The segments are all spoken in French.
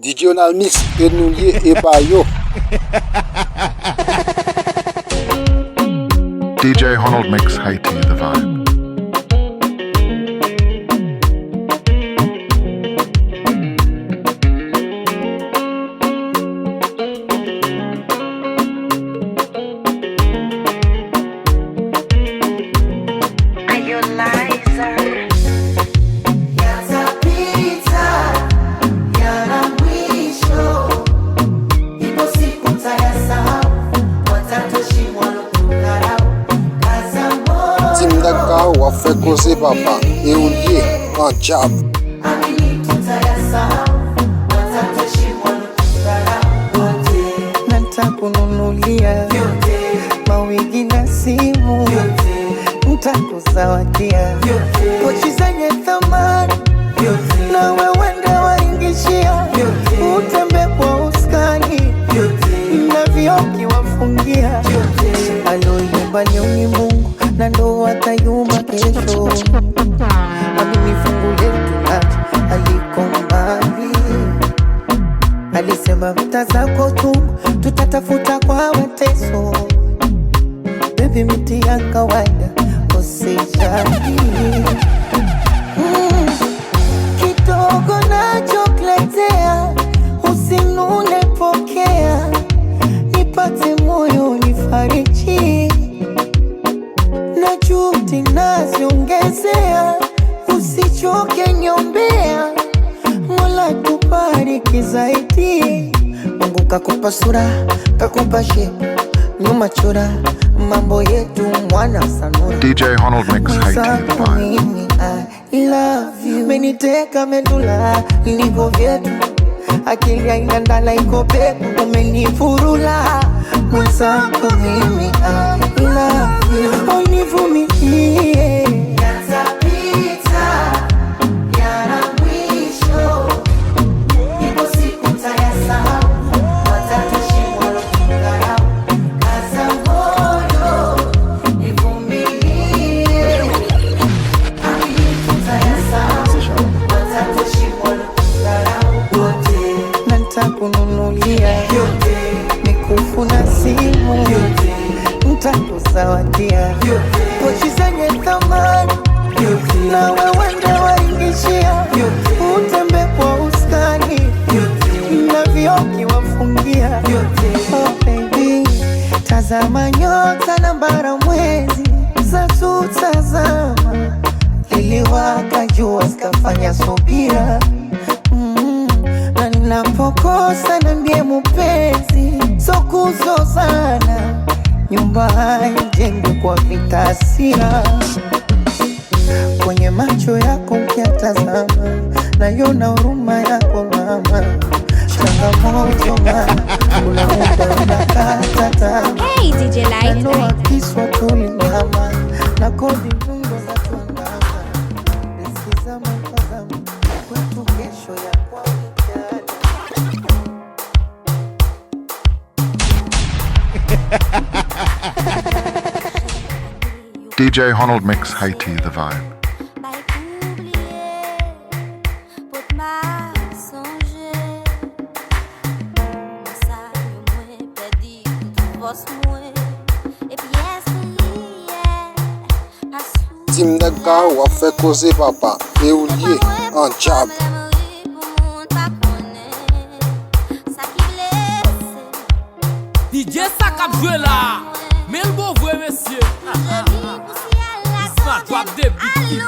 DJ Honaldmix et nous lier et pas yo. DJ Honaldmix, Haiti, the vibe. Wa fait causer papa et on lié en jab. Nitakununulia mawigi na simu, nitakuzawadia pochi zenye thamani, na wewe ndo waingishia, utembe kwa uskani na vioki wafungia. Aloyumba leo ni Mungu na ndo atayumba kesho. Amini fungu letu laji aliko mbali. Alisema vita zako tu tutatafuta kwa mateso. Baby miti ya kawaida usijali. Kidogo nachokuletea usinune, pokea, nipate moyo nifariji. Na juhudi naziongezea, usichoke niombea, Mola tubariki zaidi. Mungu kakupa sura, kakupa shepu, nyuma chora, mambo yetu mwana sanura. DJ Honaldmix, Haiti, the vibe. I love you. Meniteka medula, niko vyetu, akili haina ndala iko peku, umenifurula. Mwenzako mimi I love you. Univumilie, yatapita, yana mwisho. Ipo siku tayasahau, watatoshi walo kungarau. Kaza moyo, nivumilie. Amini tutayasahau, watatoshi walo kungarau. Wote na nitakununulia yote, mikufu na simu yote, nitakuzawadia pochi zenye thamani, na wewe ndo waingishia, utembe kwa uskani na vioki wafungia. Oh baby, tazama nyota na bara mwezi za tutazama, liliwaka jua zikafanya subira. Na ninapokosa na ndiye mupenzi, so kuzozana, nyumba haijengwi kwa vitasira. Kwenye macho yako ukiatazama, naiona huruma yako mama. Changamoto mama, kuna muda unakata tamaa. Hey DJ Light, nanoa kiswa tuli mama, na kodi mungo za tuandama. Nisizama mtazama, kwetu kesho ya kwa mchana. DJ Honaldmix, Haiti, the vibe. Tim Daka wa fait causer papa et on lié en jab. DJ ça cap joué là. Mais le beau vrai monsieur. YSEMAT drop the beat.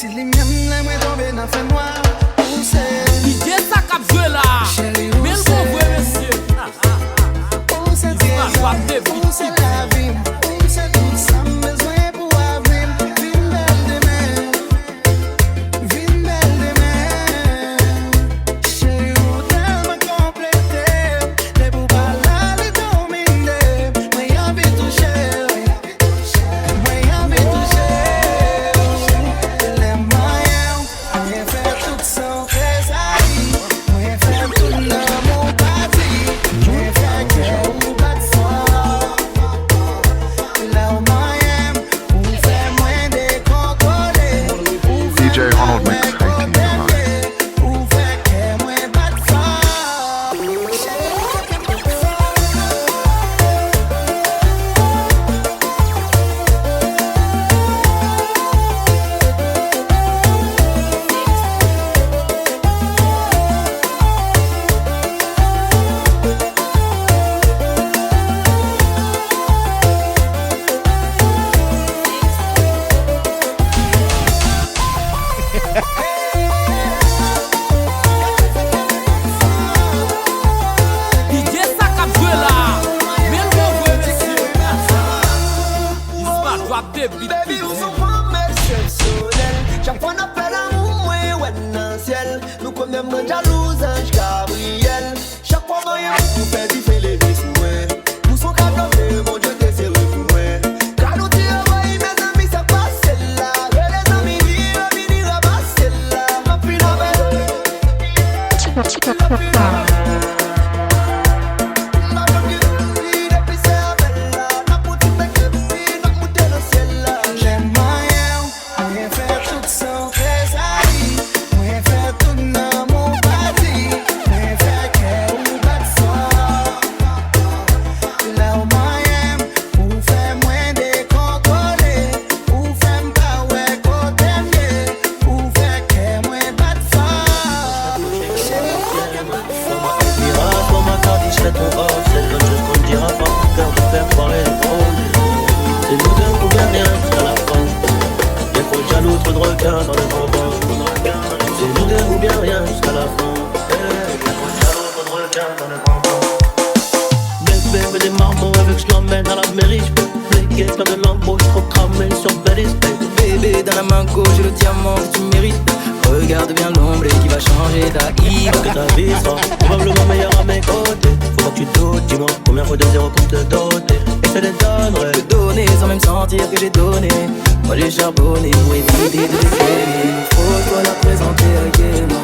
Si les miennes l'aimeraient tomber dans fait noir, où c'est? DJ ça cap joué là. Chérie, Mais le bon vrai monsieur. où c'est? Où c'est la vie? Où c'est tout ça besoin pour avoir une belle demain? Une belle demain. Chérie, où tellement complété? Les bouts là, les dominer. Mais y'a envie de toucher. Mais y'a envie de toucher. Les moyens, on y fait tout sans trésor. On y fait tout dans mon parti. On y fait que on bat fort. Là au moyen, on fait moins décontrôlé. DJ Honaldmix, Haiti, the vibe. On fait que moins bat fort. DJ ça cap joué là. Mais le bon vrai monsieur. YSEMAT drop the beat. Baby, nous sommes pas exceptionnels. Chaque fois on appelle amour, ouais, ouais, dans le ciel. Nous comme même un jaloux ange Gabriel. Chaque fois on vous fait du fait les bis, ouais. Nous sommes cadeaux, mon Dieu, t'es sérieux pour moi. Quand nous tirons, ouais, mes amis, ça passe là. Et les amis, ils rabassent là. Ma fille, la belle. Ma fille, il est pissé à belle là. La boutique de Képi, la bouteille dans le ciel là. Les moyens, on y fait tout sans trésor. On y fait tout dans mon parti. On y fait que on bat fort. Là au moyen, on fait moins décontrôlé. On fait pas ouais côté mieux. On fait que moins bat fort. Pour ma carte, je serai ton off. C'est l'autre chose qu'on ne dira pas. Peur de faire foirer les projets. C'est nous deux ou bien rien jusqu'à la fin. Y'a trop de jaloux, trop de requins dans le grand bain. C'est nous deux ou bien rien jusqu'à la fin. Y'a trop de jaloux, trop de requins dans le grand bain. Bébé veut des marmots avec je l'emmène à la mairie. J'peux fléquer plein de lambeaux, j't'roc cramé sur Bellis. Bébé, dans la main gauche, j'ai le diamant que tu mérites. Regarde bien l'ombre qui va changer ta vie. Que ta vie sera probablement meilleure à mes côtés. Faut pas que tu doutes, dis-moi combien faut de zéro pour te doter. Et je te les donnerai. Te donner sans même sentir que j'ai donné. Moi j'ai charbonné pour éviter de déconner. Faut-toi la présenter à Yéma.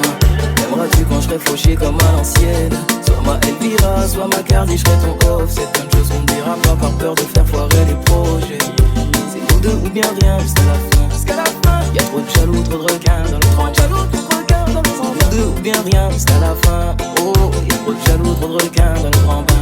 Aimeras-tu quand je serai fauché comme à l'ancienne? Soit ma Elvira, soit ma Cardi, je serai ton off. C'est plein de choses qu'on ne dira pas par peur de faire foirer les projets. C'est nous deux ou bien rien jusqu'à la fin. Jusqu'à la fin. Y'a trop de jaloux, trop de requins dans le trempe. Nous deux ou bien rien jusqu'à la fin. Oh, y'a trop de jaloux, trop de requins dans le grand bain.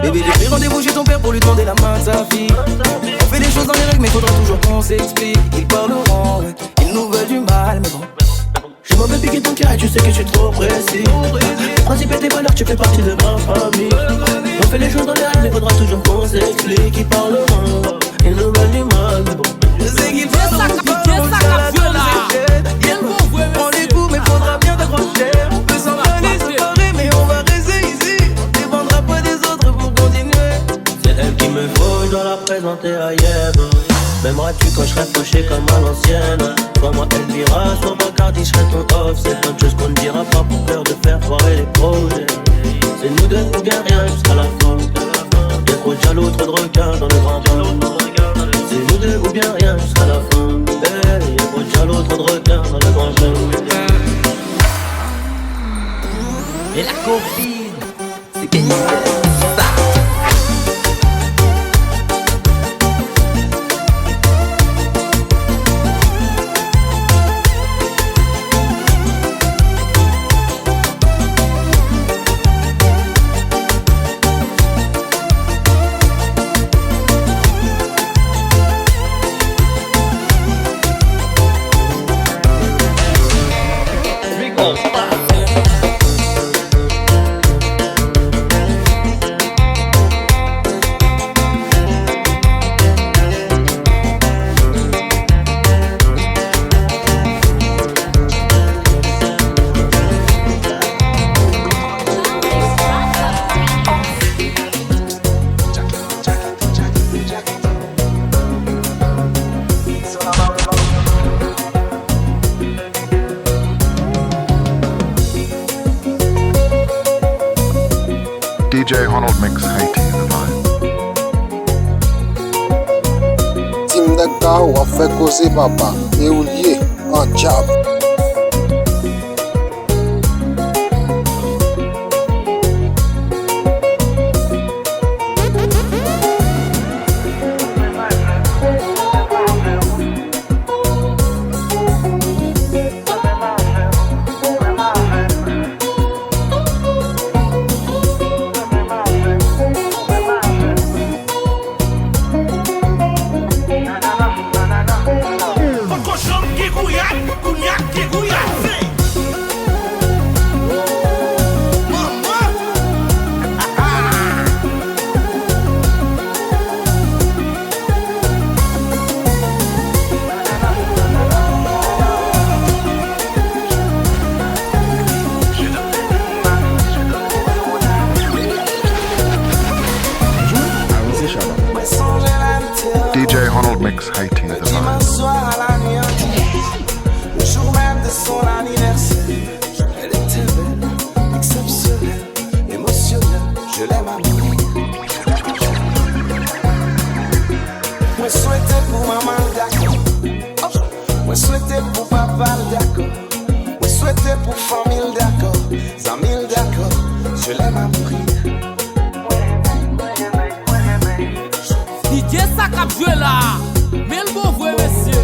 Bébé, j'ai pris rendez-vous chez ton père pour lui demander la main de sa fille. On fait les choses dans les règles, mais faudra toujours qu'on s'explique. Ils parleront, ouais, ils nous veulent du mal, mais bon. Je m'en vais piquer ton cœur et tu sais que je suis trop précis. Principe et tes valeurs, tu fais partie de ma famille. On fait les choses dans les règles, mais faudra toujours qu'on s'explique. Ils parleront, ils nous veulent du mal, mais bon. Je sais qu'ils parleront, on les coups, mais faudra bien t'accrocher. On peut s'emballer, se barrer, mais on va rester ici. On dépendra pas des autres pour continuer. C'est elle qui me faut, je dois la présenter à Yéma. M'aimeras-tu quand je serai fauché comme à l'ancienne? Soit moi Elvira, soit ma Cardi, je serai ton off. C'est plein de choses qu'on ne dira pas pour peur de faire foirer les projets. C'est nous deux ou bien rien jusqu'à la fin. Y'a trop de jaloux, trop de requins dans le grand bain. C'est nous deux ou bien rien jusqu'à la fin. Y'a trop de jaloux, trop de requins dans le grand bain. Et la copine, c'est gagné. Honaldmix Haiti the vibe. Tim Neka ou a fait causer papa et ou lié en jab. DJ Honaldmix Haiti the vibe. Soir à la nuit entière, le jour même de son anniversaire. Elle était belle, exceptionnelle, émotionnelle, je l'aime à mourir. Moi souhaité pour maman d'accord, moi souhaité pour papa d'accord, moi souhaité pour famille d'accord, amis d'accord, je l'aime à mourir. DJ ça cap joué là. Mais le bon vrai monsieur.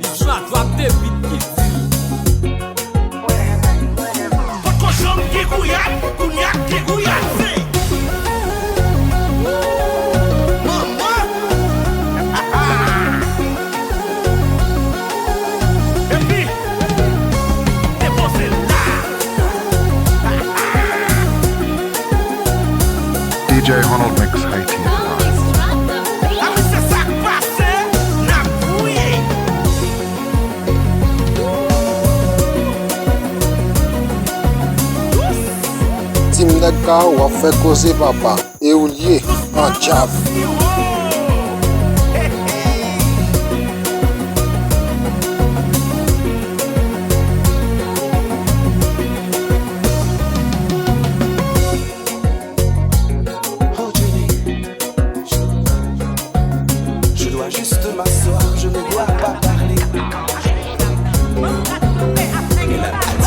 Il joue à droite de vite qui dit. Pas cochon qui Gouyad, Gouyad qui Gouyad. Et puis, déposez là. DJ Honaldmix Haiti the vibe. Tim Neka ou a fait causer papa et ou lié en jab. Oh Jenny, je dois juste m'asseoir, je ne dois pas parler. Et la petite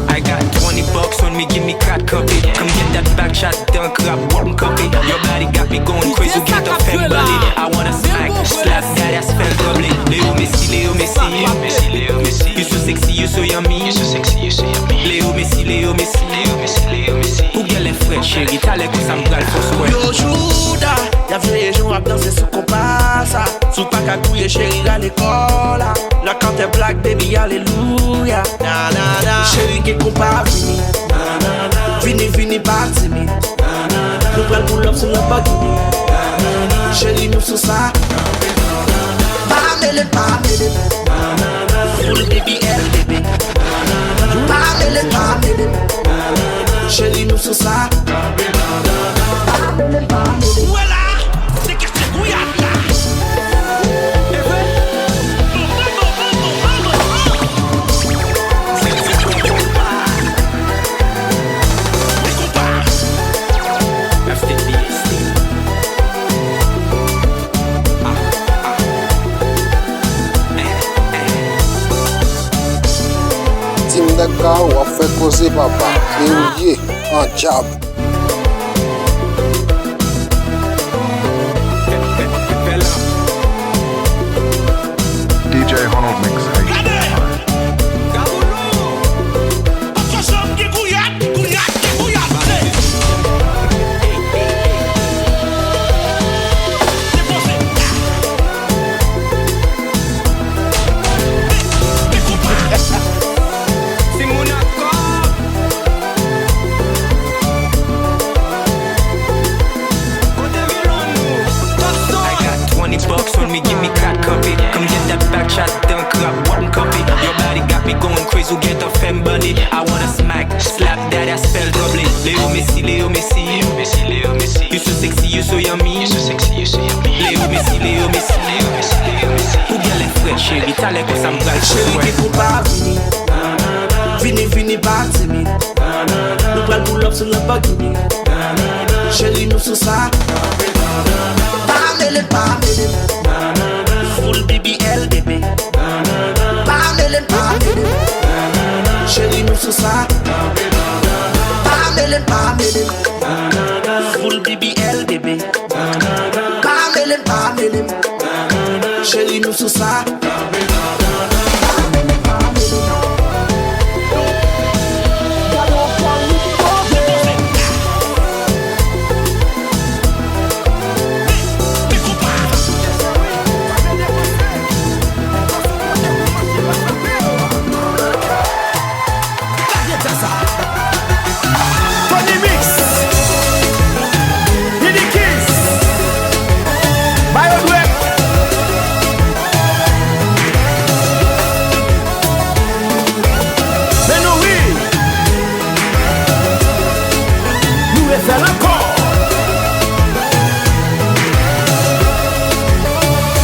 I got 20 bucks on me, give me crack copy. Come get that back shot done, crap, one copy. Your body got me going crazy, get off and bully. I wanna smack, slap that ass fell bubbly. Léo Messi, Léo Messi, Léo Messi, Léo Messi. You so sexy, you so yummy. You so sexy, you so yummy. Léo Messi, Léo Messi, Léo Messi, Léo Messi. Ou get les frères chérie, t'as les coups, ça me brûle for square. Yo Jouda, y'a vieux gens à danser sous compas. Sous pas qu'à couiller chérie à l'école. Là quand t'es black baby, alléluia. Na na na. Chérie qui compas fini. Vini vini parti mi. Nous prenons pour l'homme sur le buggy. Chérie nous sous ça. Pamele. Full baby LBB. Pamele. Chérie nous sous ça. Voilà, c'est que c'est Gouyad là. Tim Neka ou a fait causer papa et ou lié en jab. DJ Honaldmix Haiti the vibe. Pas cochon qui Gouyad, Gouyad qui Gouyad. Déposez là. C'est mon accord. I got 20 bucks on me, give me crack copy. Come get that back shot done, crap, one copy. Your body got me going crazy, get off and bully. I wanna smack, slap that ass fell doubly. Léo Messi, Léo Messi, Léo Messi, Léo Messi. You so sexy, you so yummy. You so sexy, you so yummy. Léo up sur Lamborghini. Chérie, nous sous ça. Pamela, full BBL, bébé. Pamela, chérie, nous sous ça. Pamela, full BBL, bébé. Pamela, chérie, nous sous ça.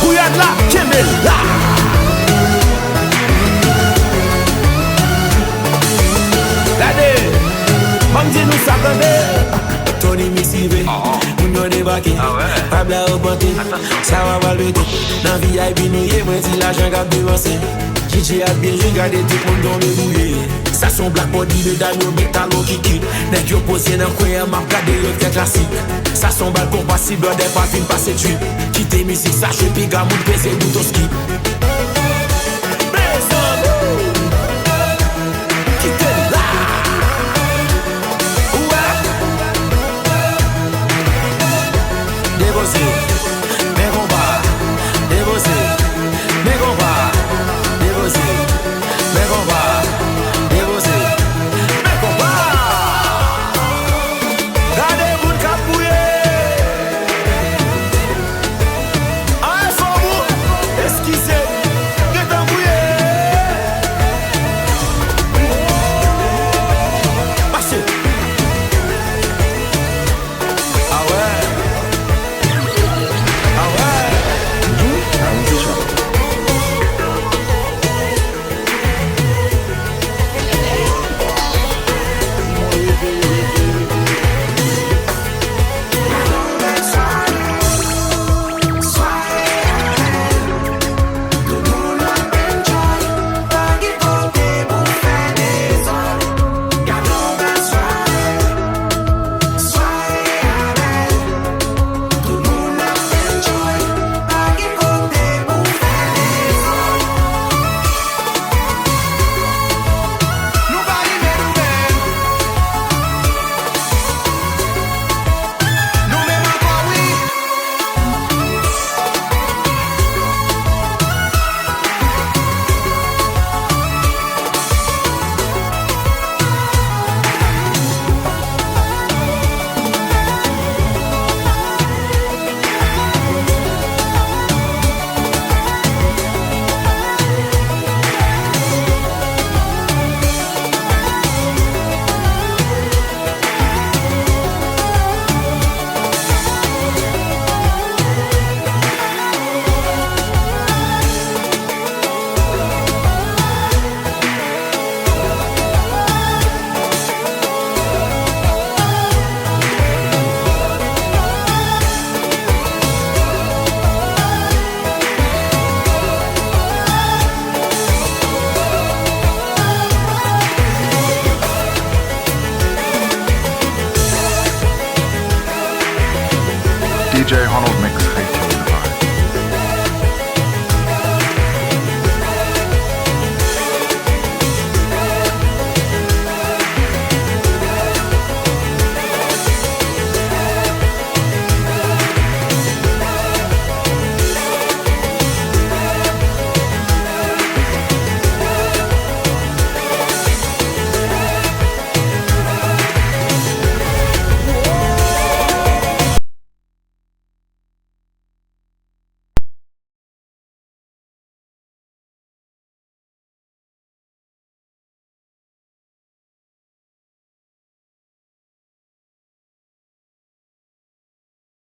Gouyad là, Kemel là. Regardez, comme dit nous ça Tony Missivé, nous nous débarqué. Pas bla au bonté, ça va valver. Dans VIP nous y est, moi si l'argent qu'a dépensé. DJ a bien regardé tout le monde dans le bouillé. Ça son black body de Daniel métallo kiki. N'est que posé dans le coin, m'a regardé l'autre classique. Ça son balcon passible, des pas fin passer tuer. Quitter musique, ça je pique à mon PC, bout au ski. DJ Honaldmix.